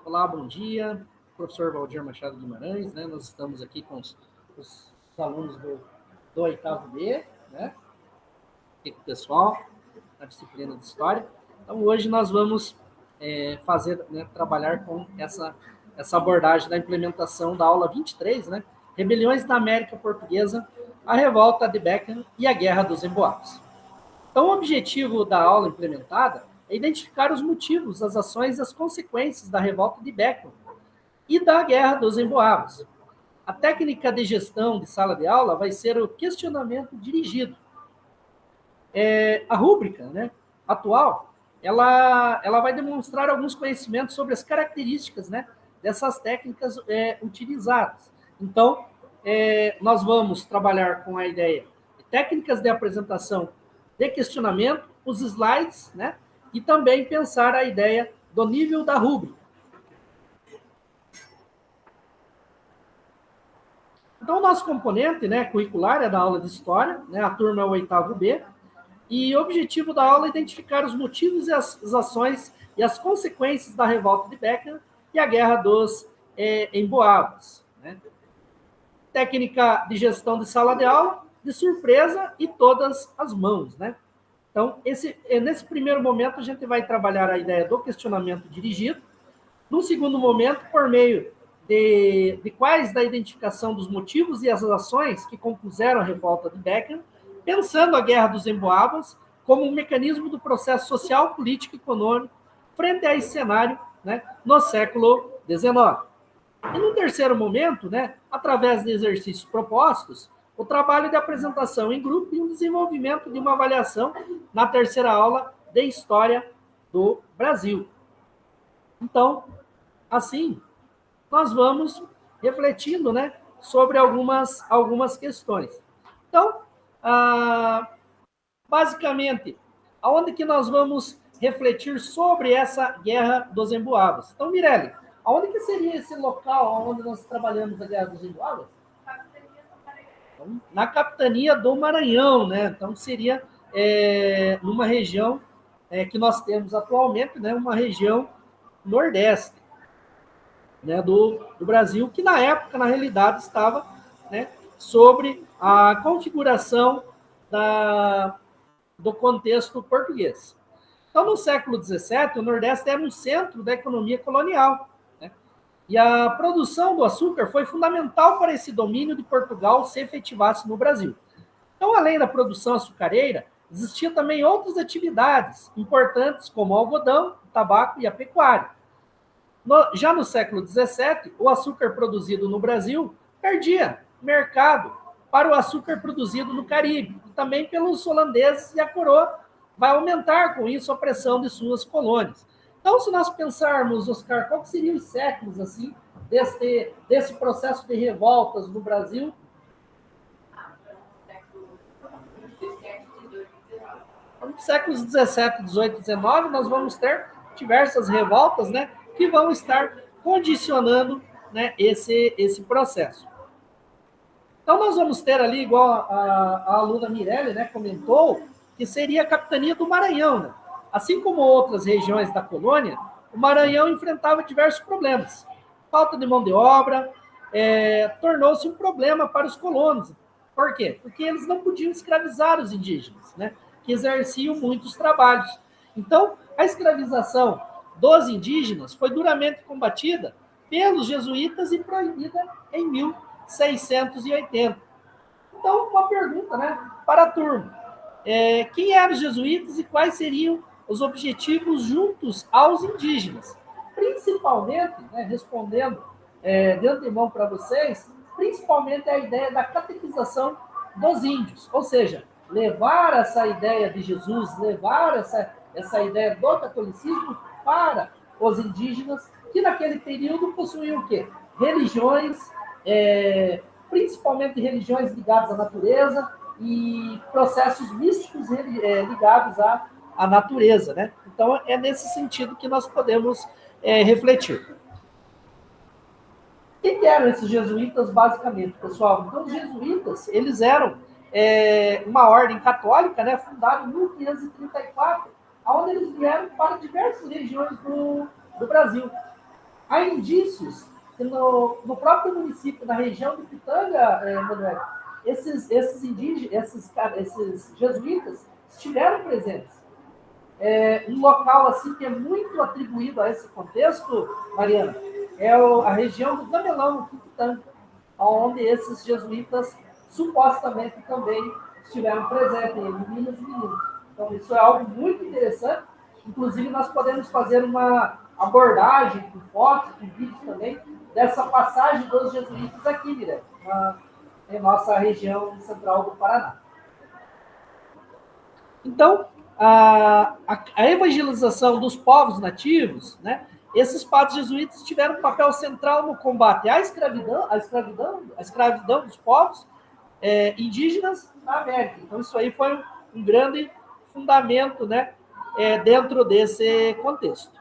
Olá, bom dia, professor Valdir Machado Guimarães, né? Nós estamos aqui com os alunos do oitavo B, né? Aqui com o pessoal, na disciplina de História. Então, hoje nós vamos trabalhar com essa abordagem da implementação da aula 23, né? Rebeliões da América Portuguesa, a Revolta de Beckham e a Guerra dos Emboabas. Então, o objetivo da aula implementada é identificar os motivos, as ações e as consequências da Revolta de Beckham e da Guerra dos Emboabas. A técnica de gestão de sala de aula vai ser o questionamento dirigido. A rúbrica, né, atual, ela vai demonstrar alguns conhecimentos sobre as características, né, dessas técnicas utilizadas. Então, nós vamos trabalhar com a ideia de técnicas de apresentação de questionamento, os slides, né, e também pensar a ideia do nível da rúbrica. Então, o nosso componente, né, curricular é da aula de História, né, a turma é o oitavo B, e o objetivo da aula é identificar os motivos e as ações e as consequências da revolta de Beckham e a Guerra dos Emboabas. Né? Técnica de gestão de sala de aula, de surpresa e todas as mãos. Né? Então, nesse primeiro momento, a gente vai trabalhar a ideia do questionamento dirigido. No segundo momento, por meio de quais da identificação dos motivos e as ações que compuseram a revolta de Beckham, pensando a Guerra dos Emboabas como um mecanismo do processo social, político e econômico frente a esse cenário, né, no século XIX. E no terceiro momento, né, através de exercícios propostos, o trabalho de apresentação em grupo e o desenvolvimento de uma avaliação na terceira aula de História do Brasil. Então, assim, nós vamos refletindo, né, sobre algumas questões. Então, basicamente, aonde que nós vamos refletir sobre essa Guerra dos Emboabas? Então, Mirelle, aonde que seria esse local onde nós trabalhamos a Guerra dos Emboabas? Então, na capitania do Maranhão, né? Então, seria numa região que nós temos atualmente, né, uma região nordeste, né, do Brasil, que na época, na realidade, estava, né, sobre a configuração do contexto português. Então, no século XVII, o Nordeste era um centro da economia colonial, né, e a produção do açúcar foi fundamental para esse domínio de Portugal se efetivasse no Brasil. Então, além da produção açucareira, existiam também outras atividades importantes, como o algodão, o tabaco e a pecuária. Já no século XVII, o açúcar produzido no Brasil perdia mercado para o açúcar produzido no Caribe, e também pelos holandeses, e a coroa vai aumentar com isso a pressão de suas colônias. Então, se nós pensarmos, Oscar, qual seriam os séculos assim desse processo de revoltas no Brasil? No séculos 17, 18, 19, nós vamos ter diversas revoltas, né, que vão estar condicionando, né, esse processo. Então, nós vamos ter ali, igual a aluna Mirelle, né, comentou, que seria a capitania do Maranhão. Né? Assim como outras regiões da colônia, o Maranhão enfrentava diversos problemas. Falta de mão de obra, tornou-se um problema para os colonos. Por quê? Porque eles não podiam escravizar os indígenas, né, que exerciam muitos trabalhos. Então, a escravização dos indígenas foi duramente combatida pelos jesuítas e proibida em 1680. Então, uma pergunta, né, para a turma. Quem eram os jesuítas e quais seriam os objetivos juntos aos indígenas? Principalmente, né, respondendo de antemão para vocês, principalmente a ideia da catequização dos índios, ou seja, levar essa ideia de Jesus, levar essa ideia do catolicismo para os indígenas, que naquele período possuíam o quê? Religiões, principalmente religiões ligadas à natureza e processos místicos ligados à natureza, né? Então, é nesse sentido que nós podemos refletir. Quem eram esses jesuítas, basicamente, pessoal? Então, os jesuítas, eles eram uma ordem católica, né, fundada em 1534, onde eles vieram para diversas regiões do Brasil. Há indícios que no próprio município, na região do Pitanga, Manuel, esses indígenas, esses jesuítas estiveram presentes. Um local assim que é muito atribuído a esse contexto, Mariana, é a região do Gamelão, no Pitanga, onde esses jesuítas supostamente também estiveram presentes, meninos e meninos. Então, isso é algo muito interessante. Inclusive, nós podemos fazer uma abordagem com fotos, com vídeos também, dessa passagem dos jesuítas aqui, direto, em nossa região central do Paraná. Então, a evangelização dos povos nativos, né, esses padres jesuítas tiveram um papel central no combate à escravidão dos povos indígenas na América. Então, isso aí foi um grande fundamento, né, dentro desse contexto.